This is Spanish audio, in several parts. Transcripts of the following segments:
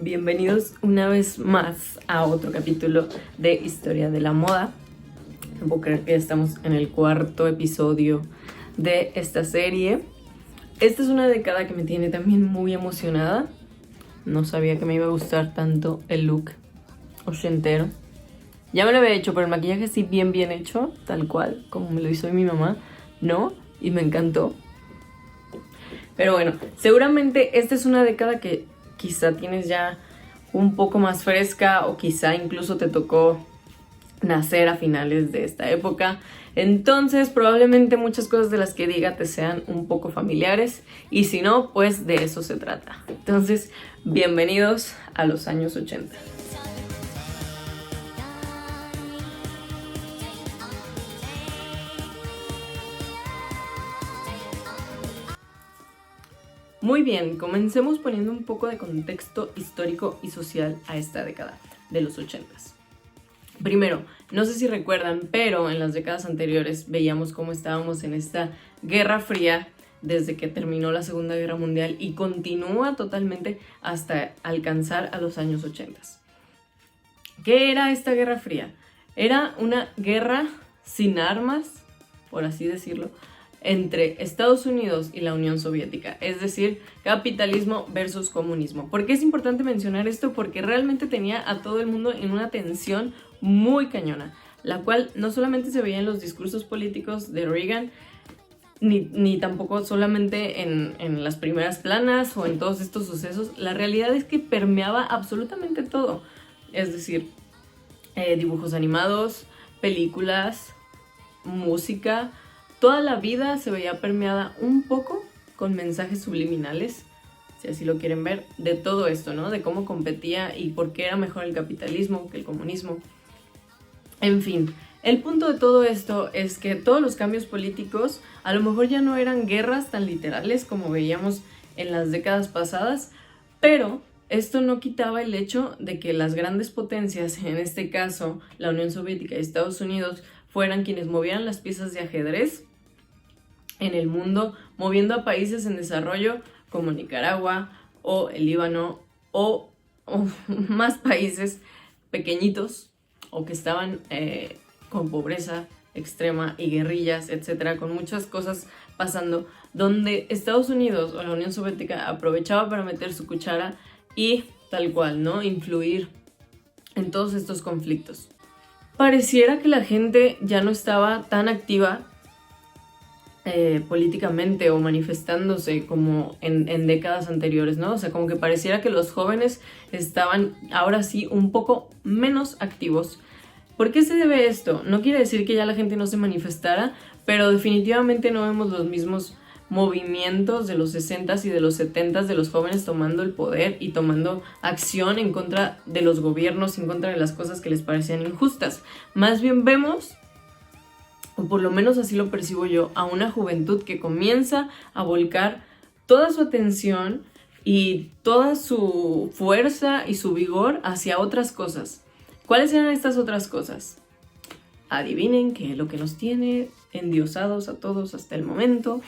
Bienvenidos una vez más a otro capítulo de Historia de la Moda. No puedo creer que ya estamos en el cuarto episodio de esta serie. Esta es una década que me tiene también muy emocionada. No sabía que me iba a gustar tanto el look ochentero. Ya me lo había hecho, pero el maquillaje sí bien hecho, tal cual, como me lo hizo mi mamá, ¿no? Y me encantó. Pero bueno, seguramente esta es una década que quizá tienes ya un poco más fresca o quizá incluso te tocó nacer a finales de esta época. Entonces probablemente muchas cosas de las que diga te sean un poco familiares y si no, pues de eso se trata. Entonces, bienvenidos a los años 80. Muy bien, comencemos poniendo un poco de contexto histórico y social a esta década de los 80s. Primero, no sé si recuerdan, pero en las décadas anteriores veíamos cómo estábamos en esta Guerra Fría desde que terminó la Segunda Guerra Mundial y continúa totalmente hasta alcanzar a los años 80. ¿Qué era esta Guerra Fría? Era una guerra sin armas, por así decirlo, entre Estados Unidos y la Unión Soviética, es decir, capitalismo versus comunismo. ¿Por qué es importante mencionar esto? Porque realmente tenía a todo el mundo en una tensión muy cañona, la cual no solamente se veía en los discursos políticos de Reagan, ni tampoco solamente en las primeras planas o en todos estos sucesos. La realidad es que permeaba absolutamente todo, es decir, dibujos animados, películas, música. Toda la vida se veía permeada un poco con mensajes subliminales, si así lo quieren ver, de todo esto, ¿no? De cómo competía y por qué era mejor el capitalismo que el comunismo. En fin, el punto de todo esto es que todos los cambios políticos a lo mejor ya no eran guerras tan literales como veíamos en las décadas pasadas, pero esto no quitaba el hecho de que las grandes potencias, en este caso la Unión Soviética y Estados Unidos, fueran quienes movieran las piezas de ajedrez en el mundo, moviendo a países en desarrollo como Nicaragua o el Líbano o más países pequeñitos o que estaban con pobreza extrema y guerrillas, etcétera, con muchas cosas pasando, donde Estados Unidos o la Unión Soviética aprovechaba para meter su cuchara y tal cual, ¿no? Influir en todos estos conflictos. Pareciera que la gente ya no estaba tan activa políticamente o manifestándose como en décadas anteriores, ¿no? O sea, como que pareciera que los jóvenes estaban ahora sí un poco menos activos. ¿Por qué se debe esto? No quiere decir que ya la gente no se manifestara, pero definitivamente no vemos los mismos movimientos de los 60s y de los 70s de los jóvenes tomando el poder y tomando acción en contra de los gobiernos, en contra de las cosas que les parecían injustas. Más bien vemos, o por lo menos así lo percibo yo, a una juventud que comienza a volcar toda su atención y toda su fuerza y su vigor hacia otras cosas. ¿Cuáles eran estas otras cosas? Adivinen qué es lo que nos tiene endiosados a todos hasta el momento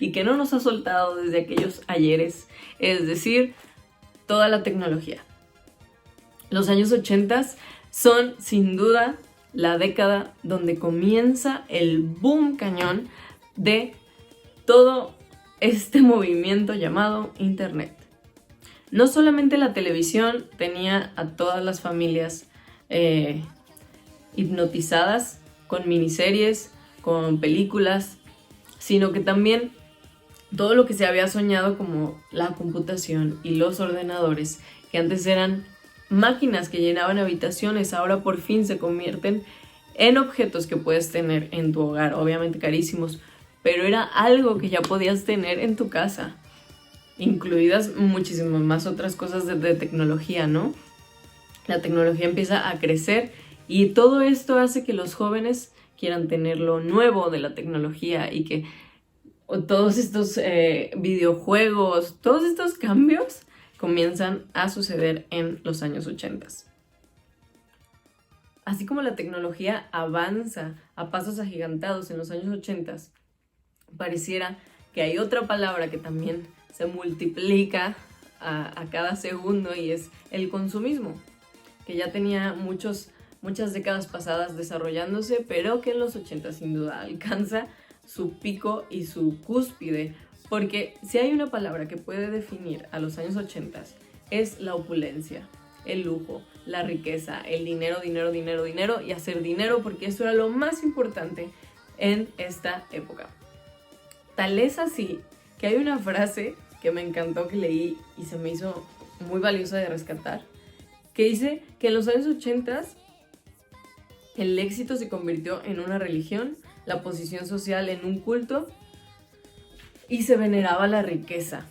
y que no nos ha soltado desde aquellos ayeres, es decir, toda la tecnología. Los años 80 son sin duda la década donde comienza el boom cañón de todo este movimiento llamado Internet. No solamente la televisión tenía a todas las familias hipnotizadas con miniseries, con películas, sino que también todo lo que se había soñado como la computación y los ordenadores, que antes eran máquinas que llenaban habitaciones, ahora por fin se convierten en objetos que puedes tener en tu hogar, obviamente carísimos, pero era algo que ya podías tener en tu casa, incluidas muchísimas más otras cosas de tecnología, ¿no? La tecnología empieza a crecer y todo esto hace que los jóvenes quieran tener lo nuevo de la tecnología y que todos estos videojuegos, todos estos cambios comienzan a suceder en los años 80. Así como la tecnología avanza a pasos agigantados en los años 80, pareciera que hay otra palabra que también se multiplica a cada segundo, y es el consumismo, que ya tenía muchas décadas pasadas desarrollándose, pero que en los 80 sin duda alcanza su pico y su cúspide, porque si hay una palabra que puede definir a los años 80 es la opulencia, el lujo, la riqueza, el dinero, dinero, dinero, dinero y hacer dinero, porque eso era lo más importante en esta época. Tal es así que hay una frase que me encantó, que leí y se me hizo muy valiosa de rescatar, que dice que en los años 80 el éxito se convirtió en una religión, la posición social en un culto y se veneraba la riqueza.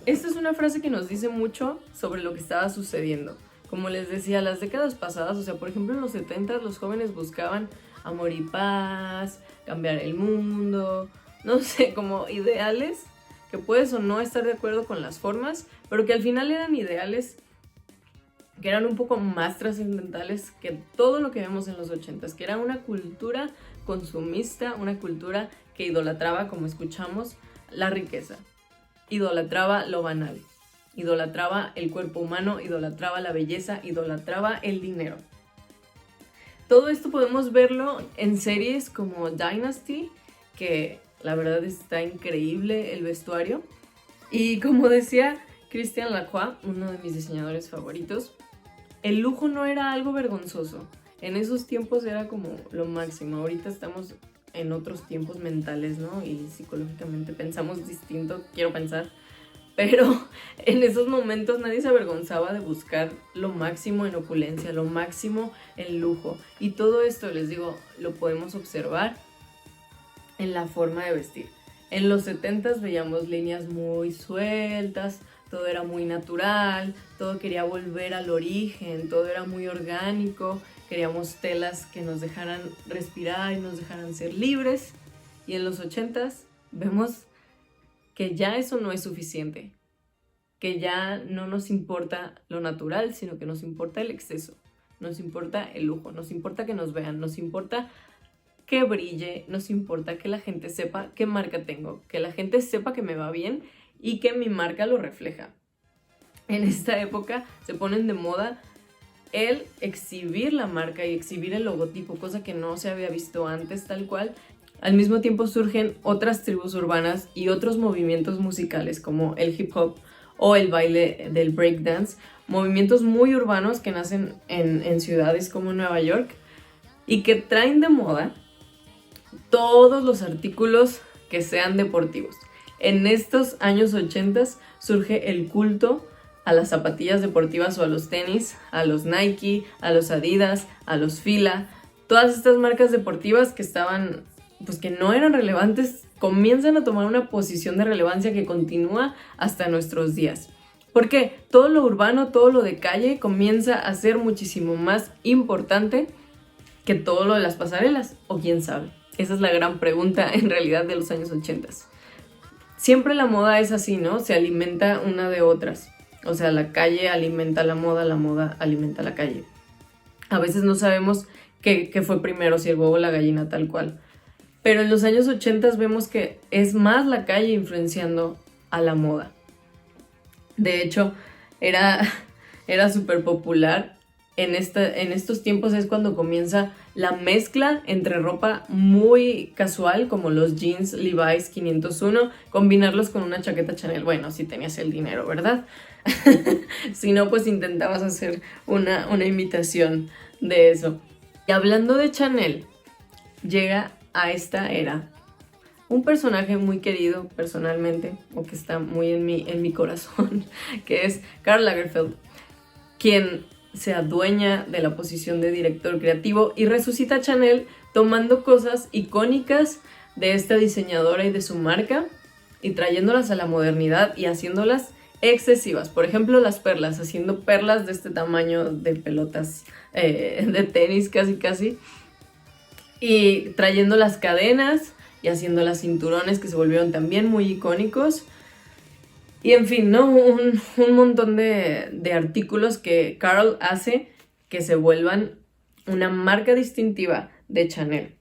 Esta es una frase que nos dice mucho sobre lo que estaba sucediendo. Como les decía, las décadas pasadas, o sea, por ejemplo en los 70 los jóvenes buscaban amor y paz, cambiar el mundo, no sé, como ideales que puedes o no estar de acuerdo con las formas, pero que al final eran ideales que eran un poco más trascendentales que todo lo que vemos en los 80s, que era una cultura consumista, una cultura que idolatraba, como escuchamos, la riqueza, idolatraba lo banal, idolatraba el cuerpo humano, idolatraba la belleza, idolatraba el dinero. Todo esto podemos verlo en series como Dynasty, que la verdad está increíble el vestuario. Y como decía Christian Lacroix, uno de mis diseñadores favoritos, el lujo no era algo vergonzoso. En esos tiempos era como lo máximo. Ahorita estamos en otros tiempos mentales, ¿no? Y psicológicamente pensamos distinto, quiero pensar. Pero en esos momentos nadie se avergonzaba de buscar lo máximo en opulencia, lo máximo en lujo. Y todo esto, les digo, lo podemos observar en la forma de vestir. En los 70s veíamos líneas muy sueltas, todo era muy natural, todo quería volver al origen, todo era muy orgánico, queríamos telas que nos dejaran respirar y nos dejaran ser libres. Y en los 80s vemos que ya eso no es suficiente, que ya no nos importa lo natural, sino que nos importa el exceso, nos importa el lujo, nos importa que nos vean, nos importa que brille, nos importa que la gente sepa qué marca tengo, que la gente sepa que me va bien y que mi marca lo refleja. En esta época se ponen de moda el exhibir la marca y exhibir el logotipo, cosa que no se había visto antes tal cual. Al mismo tiempo surgen otras tribus urbanas y otros movimientos musicales como el hip hop o el baile del breakdance, movimientos muy urbanos que nacen en ciudades como Nueva York y que traen de moda todos los artículos que sean deportivos. En estos años 80 surge el culto a las zapatillas deportivas o a los tenis, a los Nike, a los Adidas, a los Fila. Todas estas marcas deportivas que estaban, pues que no eran relevantes, comienzan a tomar una posición de relevancia que continúa hasta nuestros días. Porque todo lo urbano, todo lo de calle comienza a ser muchísimo más importante que todo lo de las pasarelas, o quién sabe. Esa es la gran pregunta en realidad de los años 80. Siempre la moda es así, ¿no? Se alimenta una de otras. O sea, la calle alimenta la moda alimenta la calle. A veces no sabemos qué fue primero, si el huevo o la gallina, tal cual. Pero en los años 80 vemos que es más la calle influenciando a la moda. De hecho, era súper popular. En estos tiempos es cuando comienza la mezcla entre ropa muy casual, como los jeans Levi's 501, combinarlos con una chaqueta Chanel. Bueno, si tenías el dinero, ¿verdad? Si no, pues intentabas hacer una imitación de eso. Y hablando de Chanel, llega a esta era un personaje muy querido personalmente, o que está muy en mi corazón, que es Karl Lagerfeld, quien se adueña de la posición de director creativo y resucita a Chanel tomando cosas icónicas de esta diseñadora y de su marca y trayéndolas a la modernidad y haciéndolas excesivas. Por ejemplo, las perlas, haciendo perlas de este tamaño de pelotas de tenis casi, y trayendo las cadenas y haciendo las cinturones que se volvieron también muy icónicos. Y en fin, ¿no? Un montón de artículos que Karl hace que se vuelvan una marca distintiva de Chanel.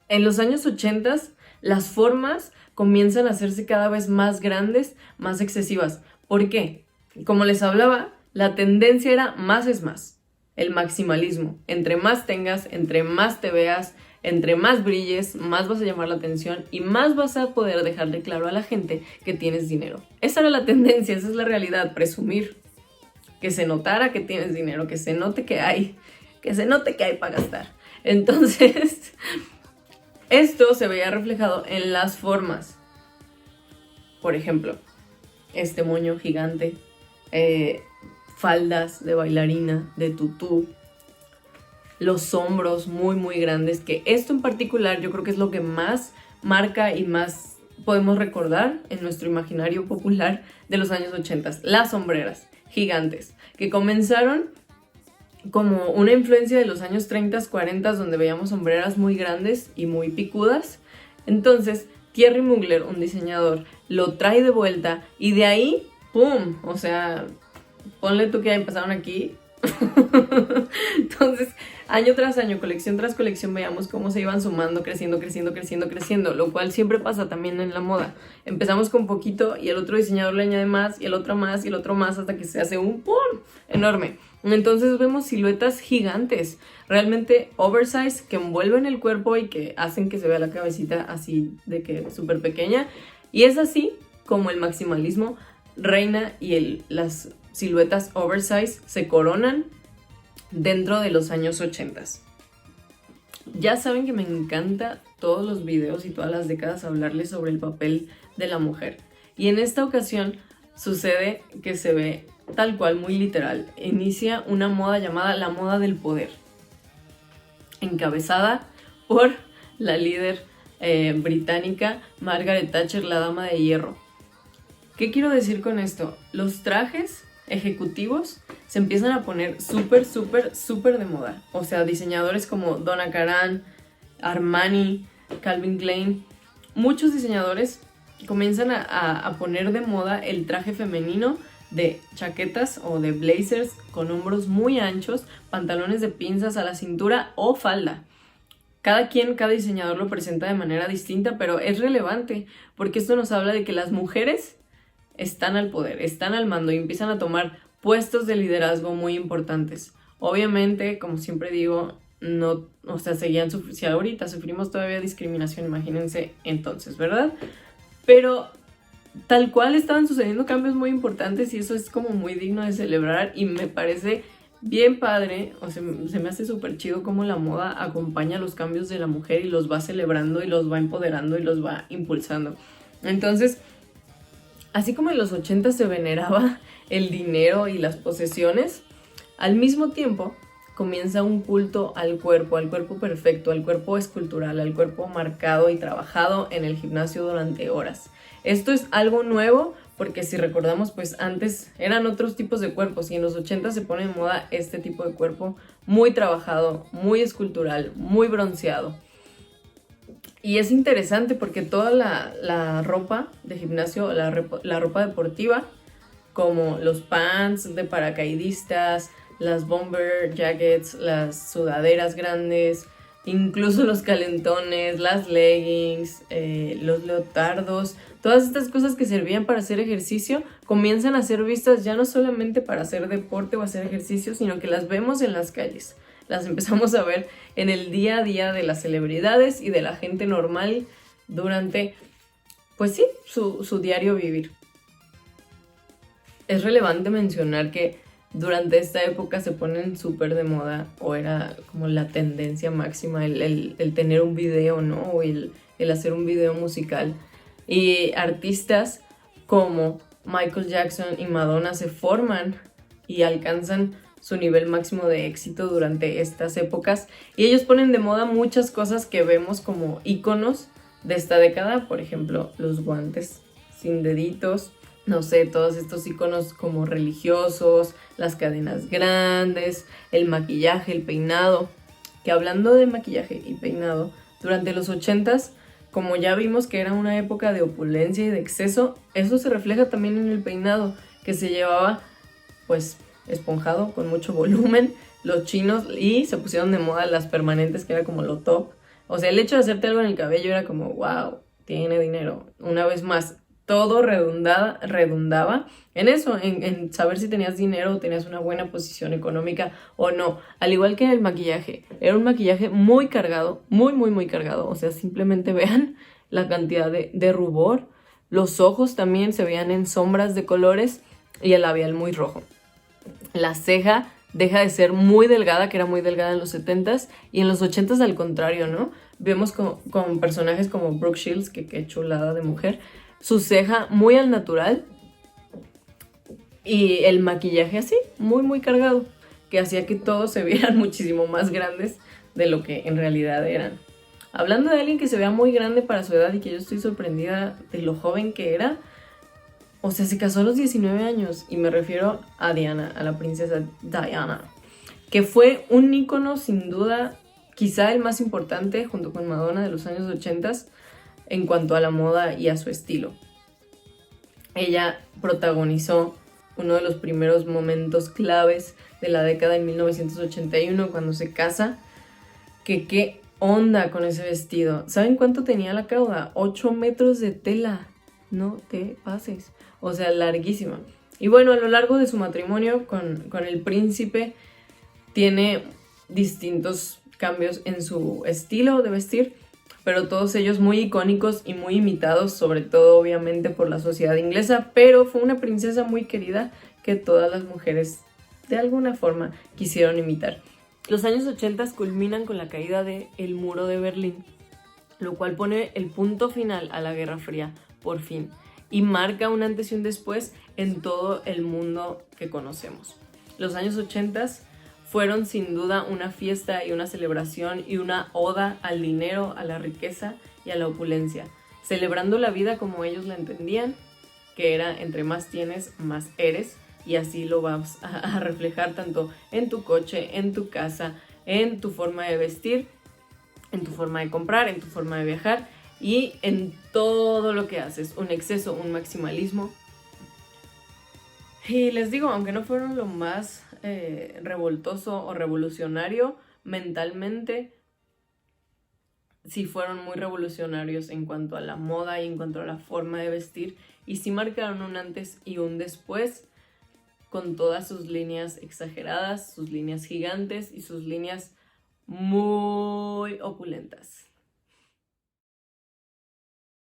En los años 80 las formas comienzan a hacerse cada vez más grandes, más excesivas. ¿Por qué? Como les hablaba, la tendencia era más es más. El maximalismo. Entre más tengas, entre más te veas, entre más brilles, más vas a llamar la atención y más vas a poder dejarle claro a la gente que tienes dinero. Esa era la tendencia, esa es la realidad, presumir. Que se notara que tienes dinero, que se note que hay para gastar. Entonces, esto se veía reflejado en las formas. Por ejemplo, este moño gigante, faldas de bailarina, de tutú, los hombros muy muy grandes, que esto en particular yo creo que es lo que más marca y más podemos recordar en nuestro imaginario popular de los años 80, las sombreras gigantes, que comenzaron como una influencia de los años 30, 40, donde veíamos sombreras muy grandes y muy picudas. Entonces Thierry Mugler, un diseñador, lo trae de vuelta y de ahí, ¡pum! O sea, ponle tú que empezaron aquí. Entonces, año tras año, colección tras colección, veíamos cómo se iban sumando, creciendo, lo cual siempre pasa también en la moda. Empezamos con poquito y el otro diseñador le añade más, y el otro más, y el otro más, hasta que se hace un ¡pum! Enorme. Entonces vemos siluetas gigantes, realmente oversize, que envuelven el cuerpo y que hacen que se vea la cabecita así de que súper pequeña. Y es así como el maximalismo reina y las siluetas oversize se coronan dentro de los años 80. Ya saben que me encanta todos los videos y todas las décadas hablarles sobre el papel de la mujer. Y en esta ocasión sucede que se ve tal cual, muy literal. Inicia una moda llamada la moda del poder, encabezada por la líder británica Margaret Thatcher, la dama de hierro. ¿Qué quiero decir con esto? Los trajes ejecutivos se empiezan a poner súper de moda. O sea, diseñadores como Donna Karan, Armani, Calvin Klein, muchos diseñadores comienzan a poner de moda el traje femenino de chaquetas o de blazers con hombros muy anchos, pantalones de pinzas a la cintura o falda. Cada diseñador lo presenta de manera distinta, pero es relevante porque esto nos habla de que las mujeres están al poder, están al mando y empiezan a tomar puestos de liderazgo muy importantes. Obviamente, como siempre digo, no, o sea, si ahorita sufrimos todavía discriminación, imagínense entonces, ¿verdad? Pero tal cual estaban sucediendo cambios muy importantes y eso es como muy digno de celebrar y me parece bien padre, o sea, se me hace súper chido cómo la moda acompaña los cambios de la mujer y los va celebrando y los va empoderando y los va impulsando. Entonces, así como en los 80 se veneraba el dinero y las posesiones, al mismo tiempo comienza un culto al cuerpo perfecto, al cuerpo escultural, al cuerpo marcado y trabajado en el gimnasio durante horas. Esto es algo nuevo porque si recordamos, pues antes eran otros tipos de cuerpos y en los 80 se pone en moda este tipo de cuerpo muy trabajado, muy escultural, muy bronceado. Y es interesante porque toda la ropa de gimnasio, la ropa deportiva, como los pants de paracaidistas, las bomber jackets, las sudaderas grandes, incluso los calentones, las leggings, los leotardos, todas estas cosas que servían para hacer ejercicio comienzan a ser vistas ya no solamente para hacer deporte o hacer ejercicio, sino que las vemos en las calles. Las empezamos a ver en el día a día de las celebridades y de la gente normal durante, pues sí, su diario vivir. Es relevante mencionar que durante esta época se ponen súper de moda, o era como la tendencia máxima, el tener un video, ¿no? O el hacer un video musical. Y artistas como Michael Jackson y Madonna se forman y alcanzan su nivel máximo de éxito durante estas épocas. Y ellos ponen de moda muchas cosas que vemos como íconos de esta década. Por ejemplo, los guantes sin deditos, no sé, todos estos iconos como religiosos, las cadenas grandes, el maquillaje, el peinado. Que hablando de maquillaje y peinado, durante los 80s, como ya vimos que era una época de opulencia y de exceso, eso se refleja también en el peinado, que se llevaba pues esponjado, con mucho volumen, los chinos, y se pusieron de moda las permanentes, que era como lo top. O sea, el hecho de hacerte algo en el cabello era como, wow, tiene dinero. Una vez más, todo redundaba en eso, en saber si tenías dinero o tenías una buena posición económica o no. Al igual que el maquillaje, era un maquillaje muy cargado, muy, muy, muy cargado. O sea, simplemente vean la cantidad de rubor. Los ojos también se veían en sombras de colores y el labial muy rojo. La ceja deja de ser muy delgada, que era muy delgada en los 70s, y en los 80s al contrario, ¿no? Vemos con personajes como Brooke Shields, que qué chulada de mujer, su ceja muy al natural y el maquillaje así, muy muy cargado, que hacía que todos se vieran muchísimo más grandes de lo que en realidad eran. Hablando de alguien que se vea muy grande para su edad y que yo estoy sorprendida de lo joven que era, o sea, se casó a los 19 años y me refiero a Diana, a la princesa Diana, que fue un ícono sin duda, quizá el más importante junto con Madonna de los años 80 en cuanto a la moda y a su estilo. Ella protagonizó uno de los primeros momentos claves de la década en 1981 cuando se casa, que qué onda con ese vestido. ¿Saben cuánto tenía la cauda? 8 metros de tela. No te pases. O sea, larguísima. Y bueno, a lo largo de su matrimonio con el príncipe tiene distintos cambios en su estilo de vestir, pero todos ellos muy icónicos y muy imitados, sobre todo obviamente por la sociedad inglesa, pero fue una princesa muy querida que todas las mujeres de alguna forma quisieron imitar. Los años 80 culminan con la caída del muro de Berlín, lo cual pone el punto final a la Guerra Fría, por fin, y marca un antes y un después en todo el mundo que conocemos. Los años 80 fueron sin duda una fiesta y una celebración y una oda al dinero, a la riqueza y a la opulencia, celebrando la vida como ellos la entendían, que era entre más tienes, más eres, y así lo vas a reflejar tanto en tu coche, en tu casa, en tu forma de vestir, en tu forma de comprar, en tu forma de viajar y en todo lo que haces, un exceso, un maximalismo. Y les digo, aunque no fueron lo más revoltoso o revolucionario mentalmente, sí fueron muy revolucionarios en cuanto a la moda y en cuanto a la forma de vestir, y sí marcaron un antes y un después con todas sus líneas exageradas, sus líneas gigantes y sus líneas muy opulentas.